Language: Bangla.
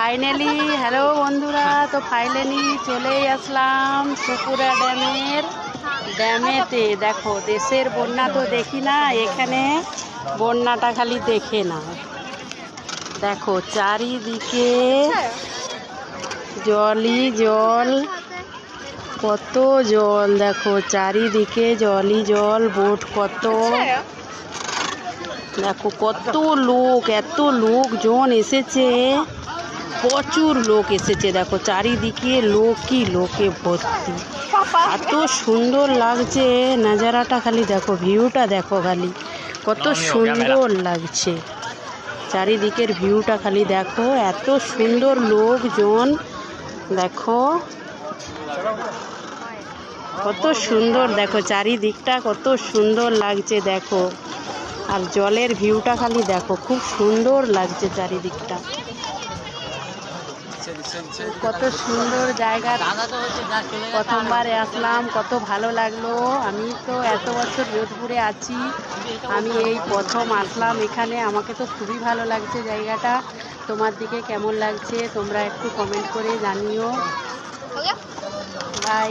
ফাইনালি হ্যালো বন্ধুরা, তো ফাইনালি চলেই আসলাম সুপুরা ড্যামেতে। দেখো দেশের বন্যা তো দেখি না, এখানে বন্যাটা খালি দেখে না। দেখো চারিদিকে জলই জল, কত জল, দেখো চারিদিকে জলই জল, বোট কত, দেখো কত লোক, এত লোকজন এসেছে, প্রচুর লোক এসেছে। দেখো চারিদিকে লোকই লোকে ভর্তি, এত সুন্দর লাগছে নাজারাটা। খালি দেখো ভিউটা, দেখো খালি কত সুন্দর লাগছে চারিদিকের ভিউটা, খালি দেখো এত সুন্দর লোকজন, দেখো কত সুন্দর, দেখো চারিদিকটা কত সুন্দর লাগছে দেখো। আর জলের ভিউটা খালি দেখো, খুব সুন্দর লাগছে চারিদিকটা, কত সুন্দর জায়গা। প্রথমবার আসলাম, কত ভালো লাগলো। আমি তো এত বছর যোধপুরে আছি, আমি এই প্রথম আসলাম এখানে, আমাকে তো খুবই ভালো লাগছে জায়গাটা। তোমার দিকে কেমন লাগছে তোমরা একটু কমেন্ট করে জানিও। বাই।